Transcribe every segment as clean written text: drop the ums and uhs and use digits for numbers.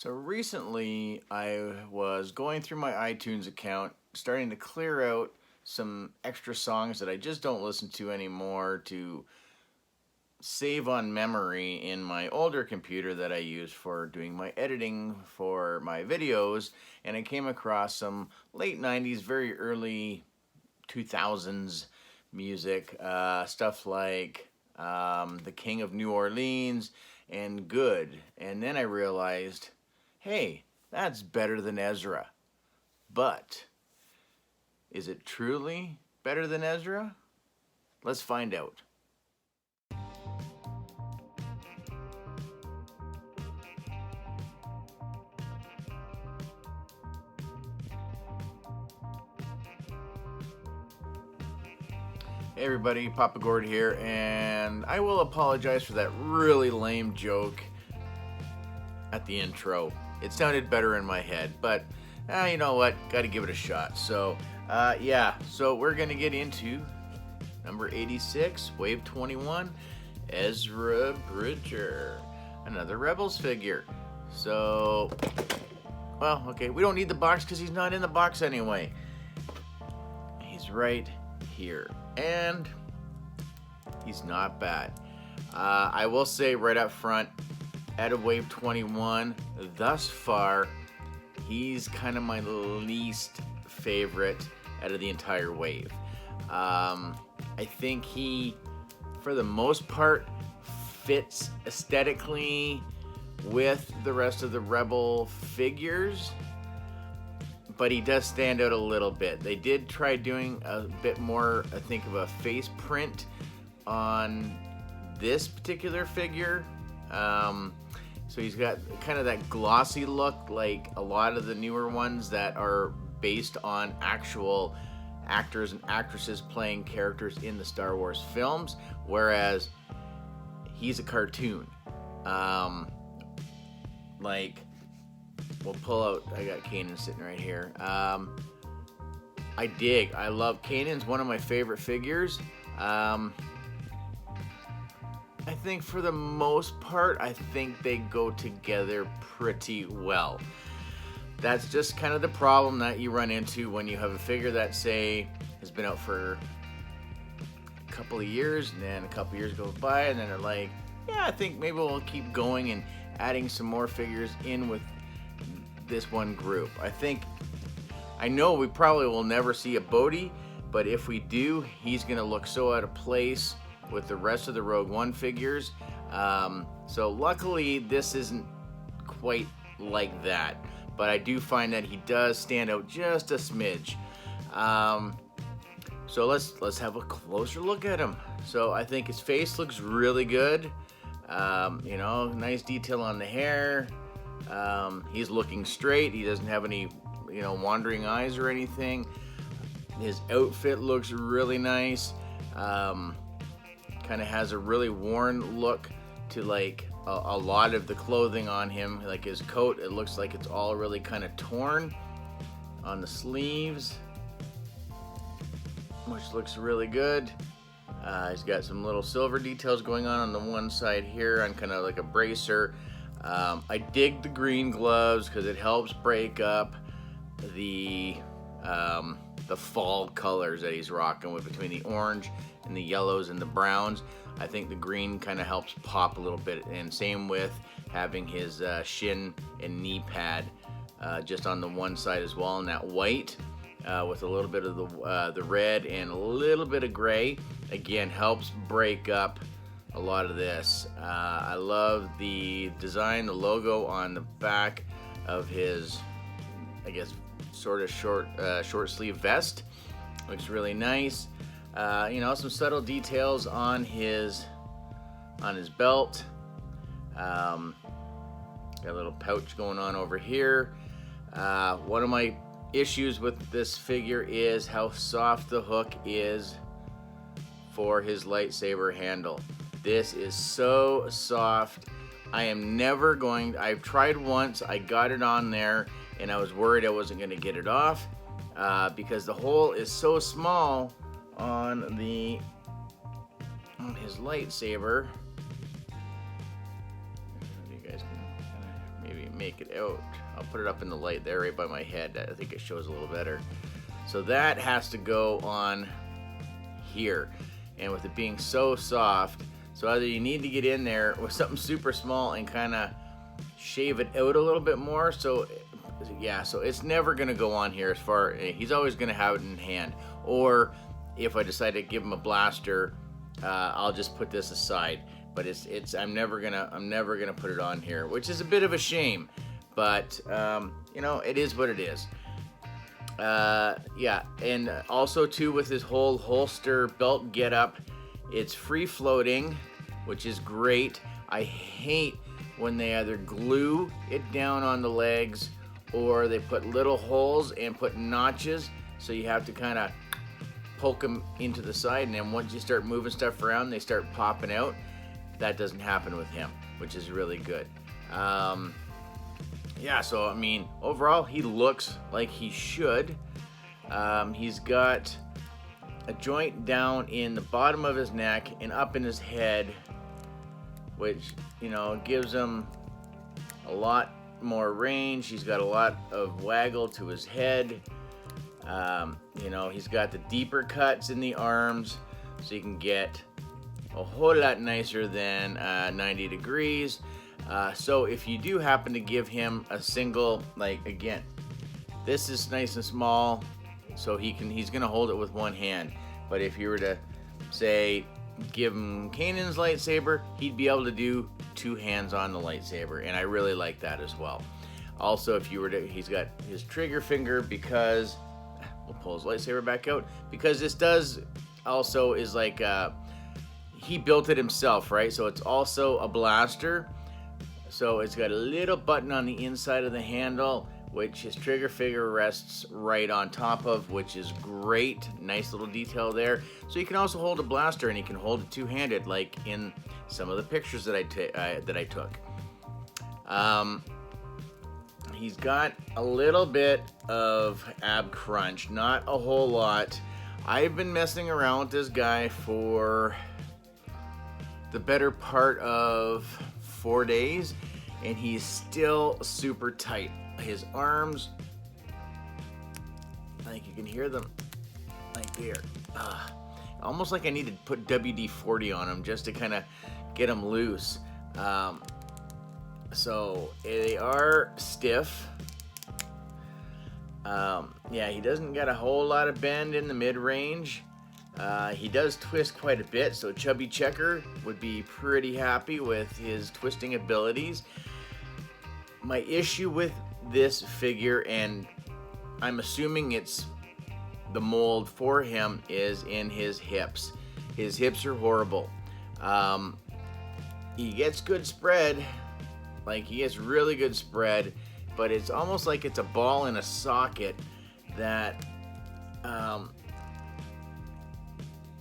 So recently I was going through my iTunes account, starting to clear out some extra songs that I just don't listen to anymore to save on memory in my older computer that I use for doing my editing for my videos. And I came across some late 90s, very early 2000s music, stuff like The King of New Orleans and Good. And then I realized, hey, that's better than Ezra. But is it truly better than Ezra? Let's find out. Hey everybody, Papa Gord here, and I will apologize for that really lame joke at the intro. It sounded better in my head, but you know what? Got to give it a shot. So, so we're going to get into number 86, Wave 21, Ezra Bridger, another Rebels figure. So, well, okay, we don't need the box because he's not in the box anyway. He's right here, and he's not bad. I will say right up front, out of Wave 21, thus far, he's kind of my least favorite out of the entire wave. I think he, for the most part, fits aesthetically with the rest of the Rebel figures, but he does stand out a little bit. They did try doing a bit more, I think, of a face print on this particular figure. So he's got kind of that glossy look like a lot of the newer ones that are based on actual actors and actresses playing characters in the Star Wars films, whereas he's a cartoon. Like, we'll pull out, I got Kanan sitting right here. I love Kanan's one of my favorite figures. I think for the most part, I think they go together pretty well. That's just kind of the problem that you run into when you have a figure that, say, has been out for a couple of years, and then a couple of years goes by, and then they're like, yeah, I think maybe we'll keep going and adding some more figures in with this one group. I know we probably will never see a Bodhi, but if we do, he's going to look so out of place with the rest of the Rogue One figures. So luckily, this isn't quite like that, but I do find that he does stand out just a smidge. So let's have a closer look at him. So I think his face looks really good. Nice detail on the hair. He's looking straight. He doesn't have any, wandering eyes or anything. His outfit looks really nice. Kind of has a really worn look to like a lot of the clothing on him. Like his coat, it looks like it's all really kind of torn on the sleeves, which looks really good. He's got some little silver details going on the one side here on kind of like a bracer. I dig the green gloves because it helps break up the fall colors that he's rocking with, between the orange and the yellows and the browns. I think the green kind of helps pop a little bit, and same with having his shin and knee pad just on the one side as well, and that white with a little bit of the red and a little bit of gray, again, helps break up a lot of this. I love the design, the logo on the back of his, I guess, sort of short sleeve vest. Looks really nice. Some subtle details on his belt. Got a little pouch going on over here. One of my issues with this figure is how soft the hook is for his lightsaber handle. This is so soft. I've tried once, I got it on there, and I was worried I wasn't going to get it off because the hole is so small on his lightsaber. You guys can make it out. I'll put it up in the light there right by my head. I think it shows a little better. So that has to go on here. And with it being so soft, so either you need to get in there with something super small and kind of shave it out a little bit more. So yeah, so it's never going to go on here as far, he's always going to have it in hand. Or if I decide to give him a blaster, I'll just put this aside. But I'm never gonna put it on here, which is a bit of a shame. But you know, it is what it is. Yeah, and also too with this whole holster belt getup, it's free floating, which is great. I hate when they either glue it down on the legs or they put little holes and put notches, so you have to kind of poke them into the side, and then once you start moving stuff around, they start popping out. That doesn't happen with him, which is really good. Yeah, so I mean, overall, he looks like he should. He's got a joint down in the bottom of his neck and up in his head, which, you know, gives him a lot more range. He's got a lot of waggle to his head. You know, he's got the deeper cuts in the arms, so you can get a whole lot nicer than 90 degrees. So if you do happen to give him a single, like, again, this is nice and small, so he's gonna hold it with one hand. But if you were to say give him Kanan's lightsaber, he'd be able to do two hands on the lightsaber, and I really like that as well. Also, if you were to, he's got his trigger finger, because we'll pull his lightsaber back out, because this does also is like he built it himself, right? So it's also a blaster. So it's got a little button on the inside of the handle, which his trigger finger rests right on top of, which is great. Nice little detail there. So you can also hold a blaster, and you can hold it two-handed, like in some of the pictures that I took. He's got a little bit of ab crunch, not a whole lot. I've been messing around with this guy for the better part of 4 days, and he's still super tight. His arms, like you can hear them, like there. Almost like I need to put WD-40 on him just to kind of get him loose. So they are stiff. Yeah, he doesn't got a whole lot of bend in the mid-range. He does twist quite a bit, so Chubby Checker would be pretty happy with his twisting abilities. My issue with this figure, and I'm assuming it's the mold for him, is in his hips. His hips are horrible. He gets good spread, like he gets really good spread, but it's almost like it's a ball in a socket that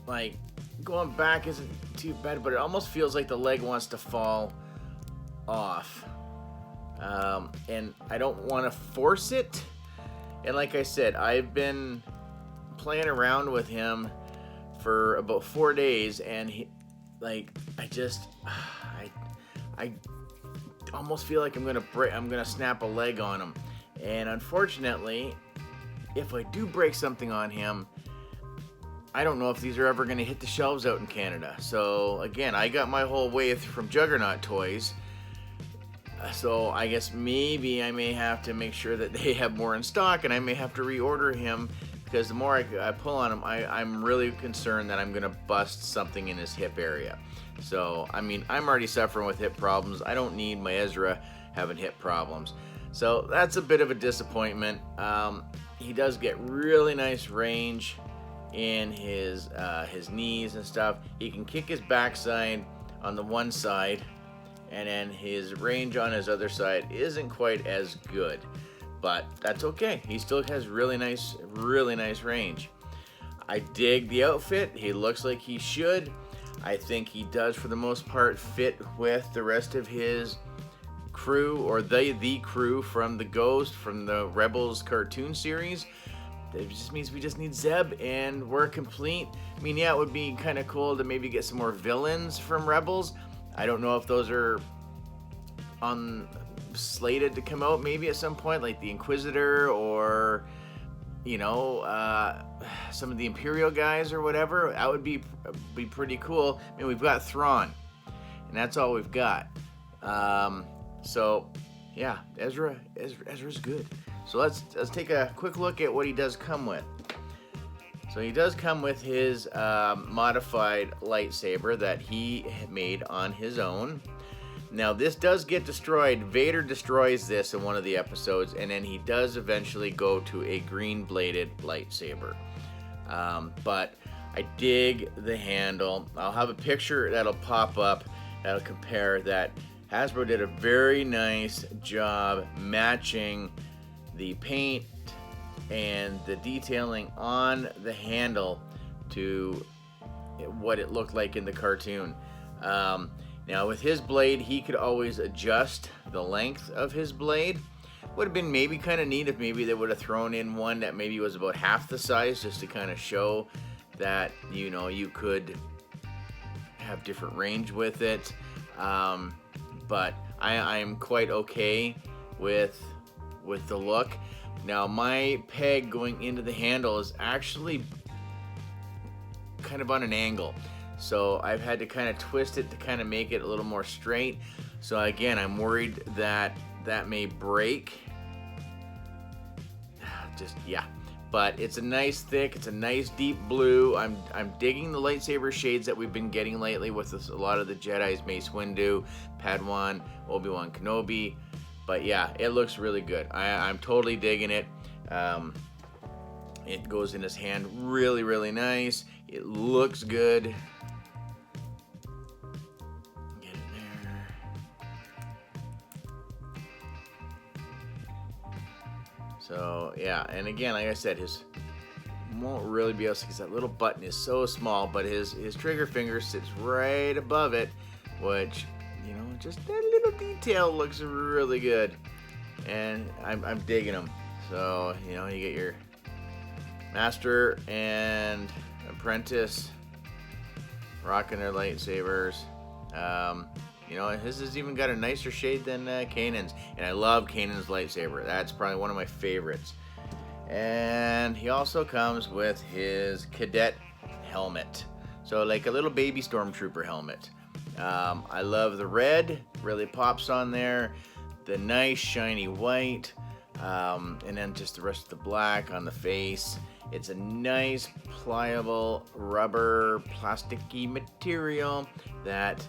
like going back isn't too bad, but it almost feels like the leg wants to fall off. And I don't want to force it. And like I said, I've been playing around with him for about 4 days, and he, like, I almost feel like I'm gonna snap a leg on him. And unfortunately, if I do break something on him, I don't know if these are ever gonna hit the shelves out in Canada. So again, I got my whole way from Juggernaut Toys. So I guess maybe I may have to make sure that they have more in stock, and I may have to reorder him, because the more I pull on him, I'm really concerned that I'm going to bust something in his hip area. So, I mean, I'm already suffering with hip problems. I don't need my Ezra having hip problems. So that's a bit of a disappointment. He does get really nice range in his knees and stuff. He can kick his backside on the one side, and then his range on his other side isn't quite as good, but that's okay. He still has really nice range. I dig the outfit. He looks like he should. I think he does, for the most part, fit with the rest of his crew, or the crew from the Ghost, from the Rebels cartoon series. It just means we just need Zeb, and we're complete. I mean, yeah, it would be kind of cool to maybe get some more villains from Rebels. I don't know if those are on slated to come out maybe at some point, like the Inquisitor or, you know, some of the Imperial guys or whatever. That would be pretty cool. I mean, we've got Thrawn, and that's all we've got. So, yeah, Ezra's good. So let's take a quick look at what he does come with. So he does come with his modified lightsaber that he made on his own. Now, this does get destroyed. Vader destroys this in one of the episodes, and then he does eventually go to a green-bladed lightsaber. But I dig the handle. I'll have a picture that'll pop up that'll compare that. Hasbro did a very nice job matching the paint and the detailing on the handle to what it looked like in the cartoon. Now with his blade, he could always adjust the length of his blade. Would have been maybe kind of neat if maybe they would have thrown in one that maybe was about half the size, just to kind of show that, you know, you could have different range with it. But I'm quite okay with the look. Now my peg going into the handle is actually kind of on an angle, so I've had to kind of twist it to kind of make it a little more straight. So again, I'm worried that may break. But it's a nice thick, it's a nice deep blue. I'm digging the lightsaber shades that we've been getting lately with a lot of the Jedis, Mace Windu, Padawan, Obi-Wan Kenobi. But yeah, it looks really good. I'm totally digging it. It goes in his hand really, really nice. It looks good. Get it there. So yeah, and again, like I said, his won't really be able to, because that little button is so small, but his trigger finger sits right above it, which, you know, just that little detail looks really good, and I'm digging them. So, you know, you get your master and apprentice rocking their lightsabers. You know, his has even got a nicer shade than Kanan's, and I love Kanan's lightsaber. That's probably one of my favorites. And he also comes with his cadet helmet, so like a little baby stormtrooper helmet. I love the red, really pops on there, the nice shiny white, and then just the rest of the black on the face. It's a nice pliable rubber plasticky material that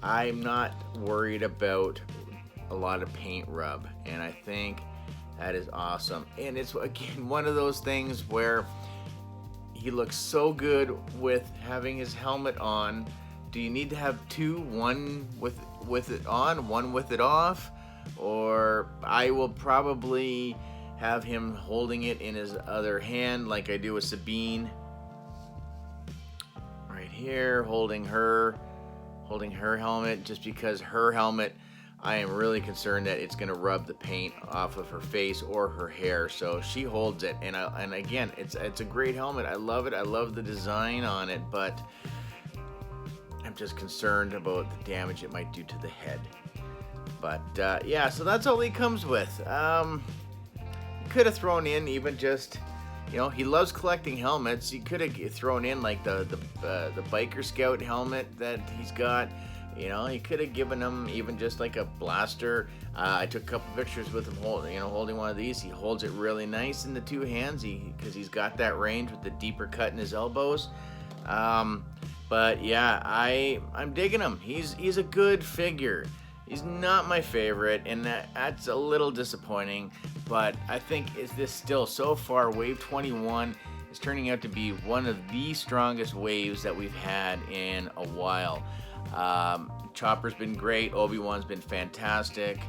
I'm not worried about a lot of paint rub, and I think that is awesome. And it's, again, one of those things where he looks so good with having his helmet on. Do you need to have two, one with it on, one with it off? Or I will probably have him holding it in his other hand like I do with Sabine. Right here, holding her helmet, just because her helmet, I am really concerned that it's going to rub the paint off of her face or her hair. So she holds it, and again, it's a great helmet. I love it. I love the design on it, but I'm just concerned about the damage it might do to the head. But yeah, so that's all he comes with. Could have thrown in even just, you know, he loves collecting helmets. He could have thrown in like the biker scout helmet that he's got. You know, he could have given him even just like a blaster. I took a couple pictures with him holding one of these. He holds it really nice in the two hands, because he's got that range with the deeper cut in his elbows. But yeah, I'm digging him. He's a good figure. He's not my favorite, and that's a little disappointing. But I think this still, so far, Wave 21 is turning out to be one of the strongest waves that we've had in a while. Chopper's been great. Obi-Wan's been fantastic.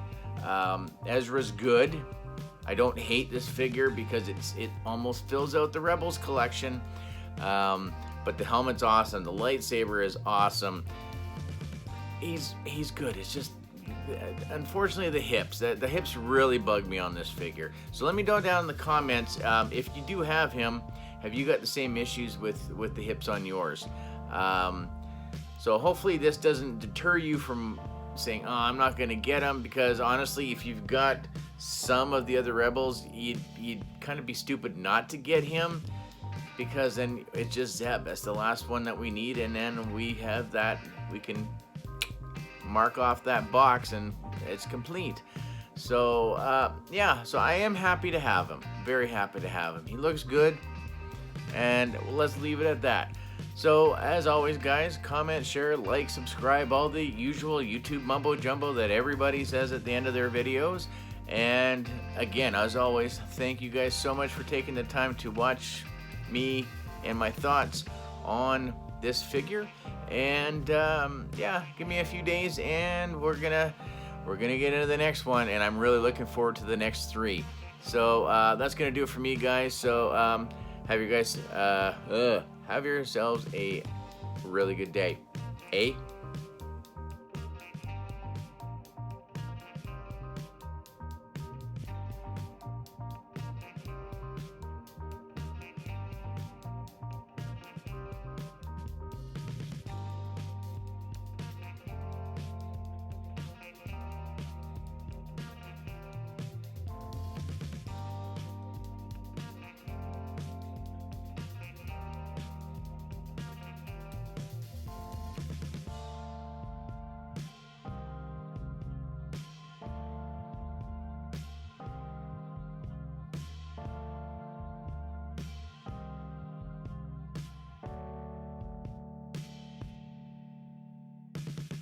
Ezra's good. I don't hate this figure because it almost fills out the Rebels collection. But the helmet's awesome. The lightsaber is awesome. He's good. It's just, unfortunately, the hips. The hips really bug me on this figure. So let me know down in the comments, if you do have him, have you got the same issues with the hips on yours? So hopefully this doesn't deter you from saying, oh, I'm not gonna get him, because honestly, if you've got some of the other rebels, you'd kind of be stupid not to get him, because then it's just Zeb. That's the last one that we need, and then we have that. We can mark off that box, and it's complete. So yeah, so I am happy to have him. Very happy to have him. He looks good, and let's leave it at that. So as always, guys, comment, share, like, subscribe, all the usual YouTube mumbo jumbo that everybody says at the end of their videos. And again, as always, thank you guys so much for taking the time to watch me and my thoughts on this figure. And yeah, give me a few days and we're gonna get into the next one, and I'm really looking forward to the next 3. So that's gonna do it for me, guys. So have yourselves a really good day.